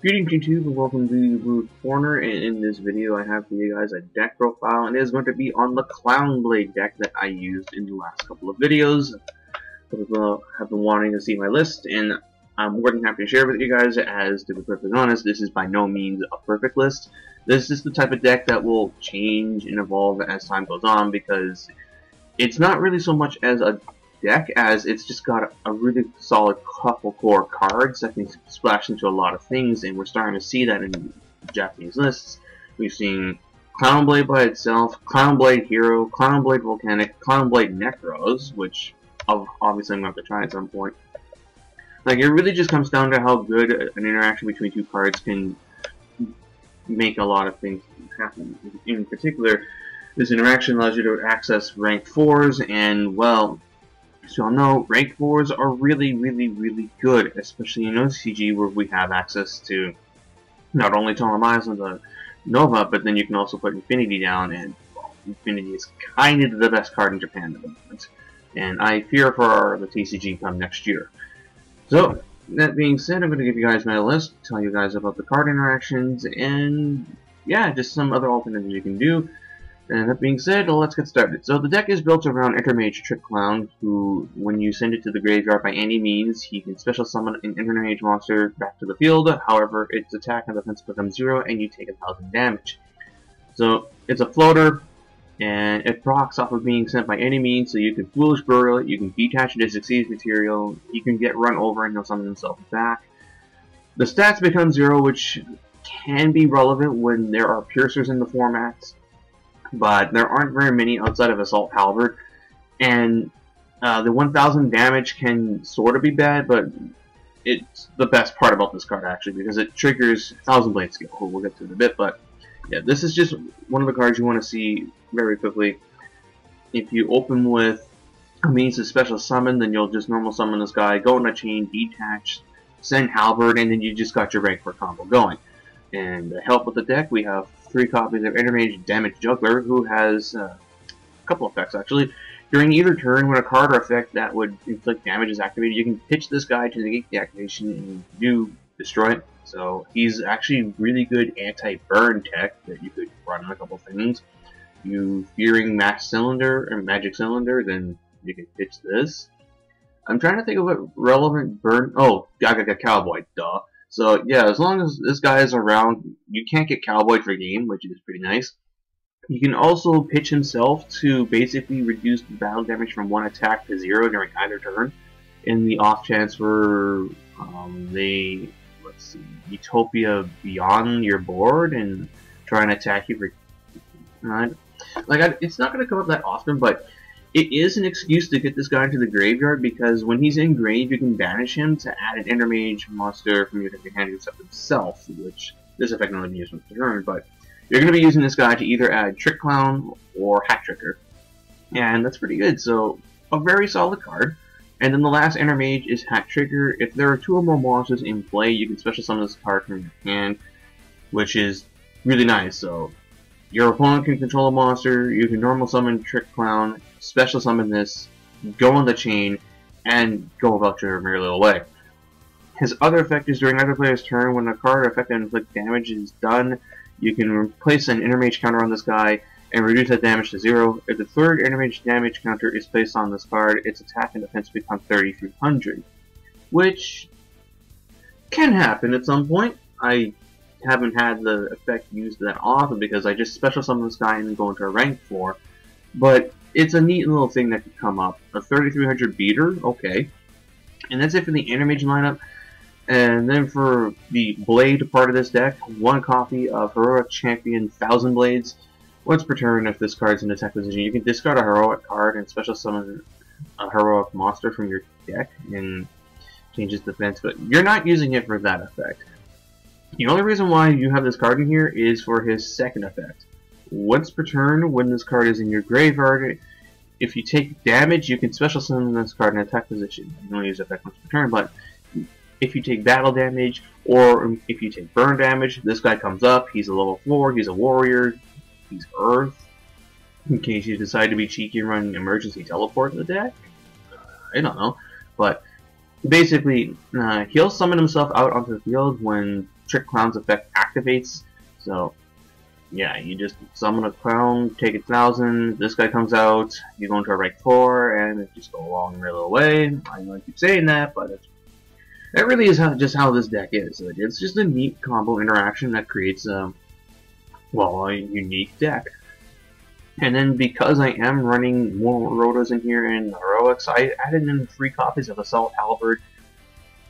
Greetings YouTube and welcome to the Blue Corner, and in this video I have for you guys a deck profile, and it is going to be on the Clown Blade deck that I used in the last couple of videos. People have been wanting to see my list, and I'm more than happy to share with you guys. As to be perfectly honest, this is by no means a perfect list. This is the type of deck that will change and evolve as time goes on, because it's not really so much as a deck as it's just got a really solid couple core cards that can splash into a lot of things, and we're starting to see that in Japanese lists. We've seen Clown Blade by itself, Clown Blade Hero, Clown Blade Volcanic, Clown Blade Necros, which obviously I'm going to have to try at some point. Like, it really just comes down to how good an interaction between two cards can make a lot of things happen. In particular, this interaction allows you to access rank 4s, and, well, as you all know, rank 4s are really good, especially in OCG, where we have access to not only Tolemize and the Nova, but then you can also put Infinity down, and, well, Infinity is kind of the best card in Japan at the moment. And I fear for the TCG come next year. So, that being said, I'm going to give you guys my list, tell you guys about the card interactions, and yeah, just some other alternatives you can do. And that being said, let's get started. So the deck is built around Intermage Trick Clown, who, when you send it to the graveyard by any means, he can special summon an Intermage monster back to the field. However, its attack and defense becomes 0, and you take 1,000 damage. So it's a floater, and it procs off of being sent by any means, so you can Foolish Burial it, you can detach it as Succeeds material, you can get run over and he'll summon himself back. The stats become 0, which can be relevant when there are Piercers in the formats, but there aren't very many outside of Assault Halberd, and the 1,000 damage can sort of be bad, but it's the best part about this card actually, because it triggers 1,000 Blade skill. We'll get to it in a bit, but yeah, this is just one of the cards you want to see very quickly. If you open with a means to special summon, then you'll just normal summon this guy, go in a chain, detach, send Halberd, and then you just got your rank 4 combo going. And to help with the deck, we have 3 copies of Intermage Damage Juggler, who has a couple effects actually. During either turn, when a card or effect that would inflict damage is activated, you can pitch this guy to negate the activation and do destroy it. So he's actually really good anti-burn tech that you could run on a couple things. You fearing Max Cylinder or Magic Cylinder, then you can pitch this. I'm trying to think of what relevant burn. Oh, I got Cowboy, duh. So yeah, as long as this guy is around, you can't get Cowboy for game, which is pretty nice. You can also pitch himself to basically reduce the battle damage from 1 attack to 0 during either turn. In the off chance where let's see, Utopia beyond your board and try and attack you for. It's not going to come up that often, but it is an excuse to get this guy into the graveyard, because when he's in grave, you can banish him to add an Intermage monster from your hand except himself, which this effect not only used once per turn, but you're going to be using this guy to either add Trick Clown or Hat Tricker, and that's pretty good. So a very solid card. And then the last Intermage is Hat Trigger. If there are 2 or more monsters in play, you can special summon this card from your hand, which is really nice. So your opponent can control a monster, you can normal summon Trick Clown, special summon this, go on the chain, and go about your merry little way. His other effect is during either player's turn, when a card or effect that inflicts damage is done, you can place an Intermage counter on this guy and reduce that damage to 0. If the third Intermage damage counter is placed on this card, its attack and defense become 3,300, which can happen at some point. I haven't had the effect used that often because I just special summon this guy and then go into a rank 4, but it's a neat little thing that could come up. A 3,300 beater, okay. And that's it for the Intermage lineup. And then for the Blade part of this deck, 1 copy of Heroic Champion 1,000 Blades. Once per turn, if this card's in attack position, you can discard a heroic card and special summon a heroic monster from your deck and change its defense, but you're not using it for that effect. The only reason why you have this card in here is for his second effect. Once per turn, when this card is in your graveyard, if you take damage, you can special summon this card in attack position. You only use the effect once per turn, but if you take battle damage, or if you take burn damage, this guy comes up, he's a level 4, he's a warrior, he's Earth. In case you decide to be cheeky and run emergency teleport in the deck, I don't know. But basically, he'll summon himself out onto the field when Trick Clown's effect activates. So yeah, you just summon a clown, take 1,000, this guy comes out, you go into a rank 4, and it just go along real away. I know I keep saying that, but that really is just how this deck is. It's just a neat combo interaction that creates well, a unique deck. And then because I am running more Rotos in here and Heroics, I added in 3 copies of Assault Halberd.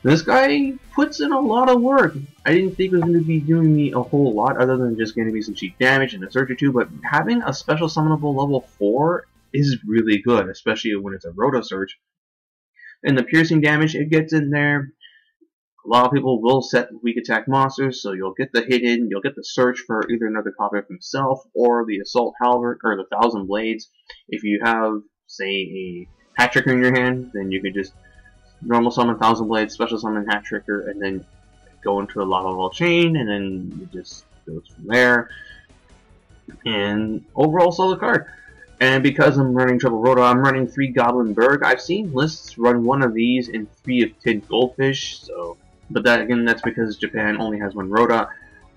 This guy puts in a lot of work. I didn't think it was going to be doing me a whole lot other than just going to be some cheap damage and a Surge or 2, but having a special summonable level 4 is really good, especially when it's a Roto Surge. And the piercing damage, it gets in there. A lot of people will set weak attack monsters, so you'll get the hit in, you'll get the search for either another copy of himself or the Assault Halberd or the 1,000 Blades. If you have, say, a Hat Tricker in your hand, then you could just normal summon 1,000 Blades, special summon Hat Tricker, and then go into a Lava Wall Chain, and then it just goes from there. And overall solid card. And because I'm running Triple Roto, I'm running 3 Goblin Berg. I've seen lists run 1 of these and 3 of Tin Goldfish, so. But that again, that's because Japan only has 1 Rota.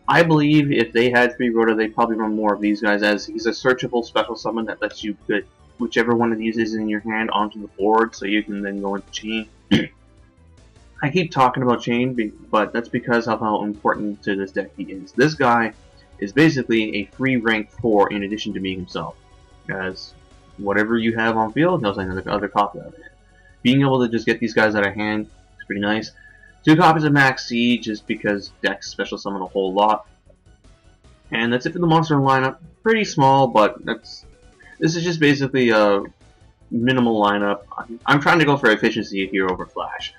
I believe if they had 3 Rota, they'd probably run more of these guys, as he's a searchable special summon that lets you put whichever one of these is in your hand onto the board, so you can then go into Chain. I keep talking about Chain, but that's because of how important to this deck he is. This guy is basically a free rank 4 in addition to being himself, as whatever you have on field, he'll send another copy of it. Being able to just get these guys out of hand is pretty nice. 2 copies of Max C, just because decks special summon a whole lot. And that's it for the monster lineup. Pretty small, but this is just basically a minimal lineup. I'm trying to go for efficiency here over Flash.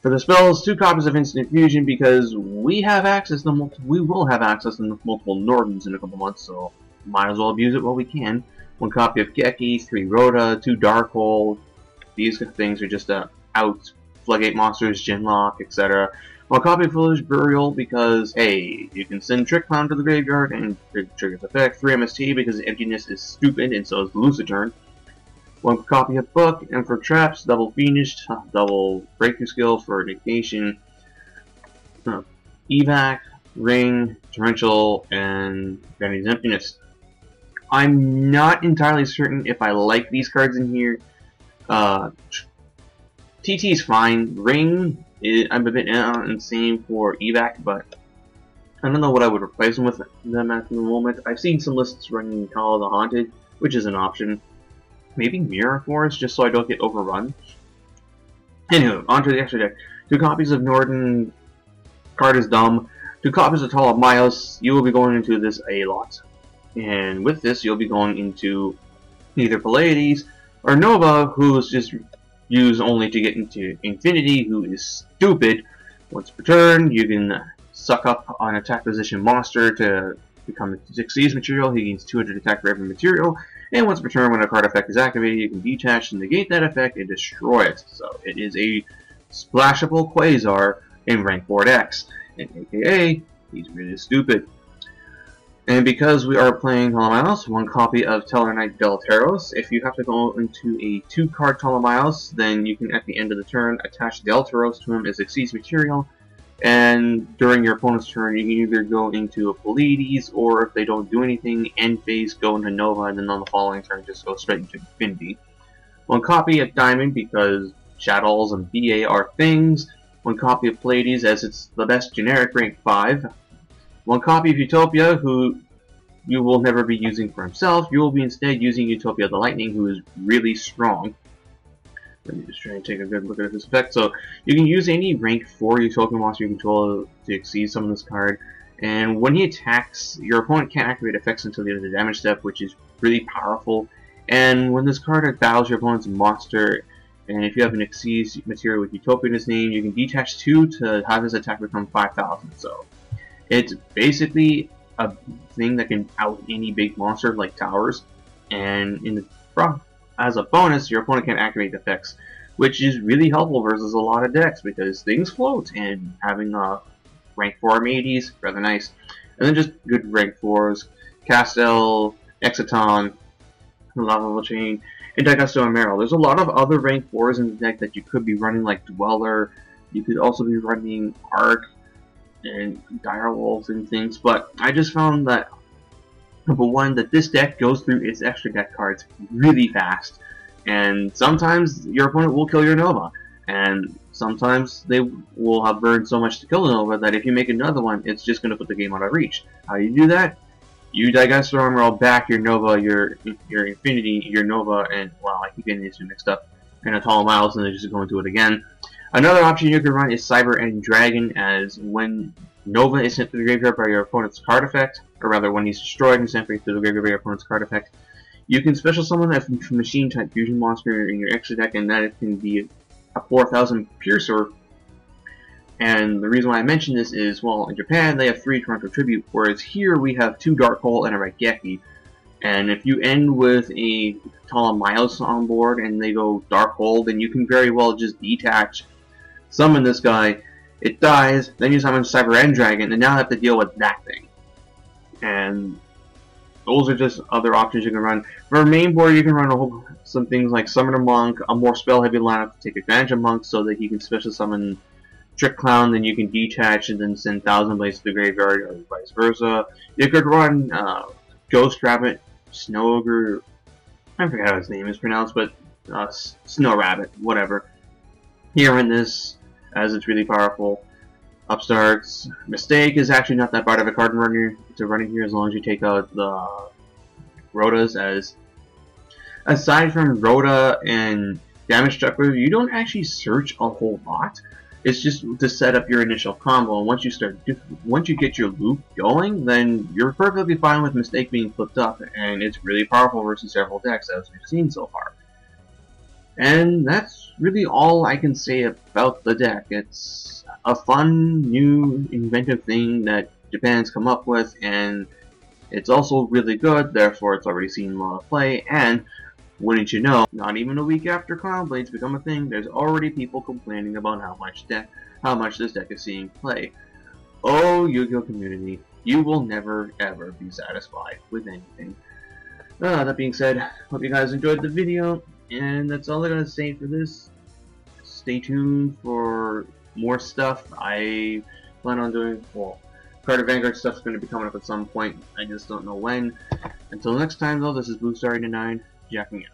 For the spells, 2 copies of Instant Fusion, because we have access to we will have access to multiple Nordens in a couple months, so might as well abuse it while we can. 1 copy of Geki, 3 Rota, 2 Darkhold. These things are just out. Floodgate monsters, Genlock, etc. 1 copy of Village Burial because, hey, you can send Trick Clown to the graveyard and it triggers effect. 3 MST because Emptiness is stupid and so is Luciturn. 1 copy of Book, and for traps, double Finished, double Breakthrough Skill for negation. Evac, Ring, Torrential, and Vanity's Emptiness. I'm not entirely certain if I like these cards in here. TT is fine. Ring, I'm a bit insane for Evac, but I don't know what I would replace them with them at the moment. I've seen some lists running Call of the Haunted, which is an option. Maybe Mirror Force, just so I don't get overrun. Anywho, onto the extra deck. 2 copies of Norden. Card is dumb. 2 copies of Tall of Miles. You will be going into this a lot. And with this, you'll be going into either Pleiades or Nova, who's just used only to get into Infinity, who is stupid. Once per turn, you can suck up an attack position monster to become a Xyz material. He gains 200 attack for every material. And once per turn, when a card effect is activated, you can detach and negate that effect and destroy it. So it is a splashable Quasar in rank 4 decks. And aka, he's really stupid. And because we are playing Talamiles, 1 copy of Tellarknight Delteros. If you have to go into a 2-card Talamiles, then you can, at the end of the turn, attach Delteros to him as a Xyz material. And during your opponent's turn, you can either go into a Pleiades, or if they don't do anything, end phase, go into Nova, and then on the following turn, just go straight into Infinity. 1 copy of Diamond, because Shadows and BA are things. 1 copy of Pleiades, as it's the best generic rank 5. 1 copy of Utopia, who you will never be using for himself. You will be instead using Utopia the Lightning, who is really strong. Let me just try and take a good look at his effect. So you can use any rank 4 Utopia monster you control to exceed some of this card. And when he attacks, your opponent can't activate effects until the end of the damage step, which is really powerful. And when this card battles your opponent's monster, and if you have an Xyz material with Utopia in his name, you can detach 2 to have his attack become 5,000. So it's basically a thing that can out any big monster like towers, and in the as a bonus, your opponent can activate the effects, which is really helpful versus a lot of decks because things float, and having rank 4 Armades, rather nice. And then just good rank 4s, Castel, Exciton, Lava Chain, and Daigusto and Meryl. There's a lot of other rank 4s in the deck that you could be running, like Dweller. You could also be running Arc, and dire wolves and things, but I just found that, number one, that this deck goes through its extra deck cards really fast, and sometimes your opponent will kill your Nova, and sometimes they will have burned so much to kill the Nova that if you make another one, it's just going to put the game out of reach. How do you do that? You Digester Armor roll back your Nova, your Infinity, your Nova, and, well, I keep getting these two mixed up, and a Tall Miles, and then just go into it again. Another option you can run is Cyber and Dragon, as when Nova is sent to the graveyard by your opponent's card effect, or rather when he's destroyed and sent to the graveyard by your opponent's card effect, you can special summon a machine type fusion monster in your extra deck, and that can be a 4000 Piercer. And the reason why I mention this is, well, in Japan they have 3 Toronto Tribute, whereas here we have 2 Dark Hole and a Raigeki. And if you end with a Tall Miles on board and they go Dark Hole, then you can very well just detach, summon this guy, it dies, then you summon Cyber and Dragon, and now I have to deal with that thing. And those are just other options you can run. For main board, you can run some things like Summon a Monk, a more spell heavy lineup to take advantage of Monk so that he can special summon Trick Clown, then you can detach and then send Thousand Blades to the graveyard, or vice versa. You could run Ghost Rabbit, Snow Ogre, I forget how his name is pronounced, but Snow Rabbit, whatever. Here in this, as it's really powerful. Upstarts, Mistake is actually not that bad of a card to run here as long as you take out the Rhodas, as aside from Rhoda and Damage Chuckler, you don't actually search a whole lot. It's just to set up your initial combo, and once you get your loop going, then you're perfectly fine with Mistake being flipped up, and it's really powerful versus several decks as we've seen so far. And that's really all I can say about the deck. It's a fun, new, inventive thing that Japan's come up with, and it's also really good, therefore it's already seen a lot of play, and wouldn't you know, not even a week after Clown Blades become a thing, there's already people complaining about how much this deck is seeing play. Oh, Yu-Gi-Oh community, you will never ever be satisfied with anything. That being said, hope you guys enjoyed the video, and that's all I'm gonna say for this. Stay tuned for more stuff. I plan on doing, well, Carter Vanguard stuff's gonna be coming up at some point. I just don't know when. Until next time though, this is Blue Star 89. Jacking out.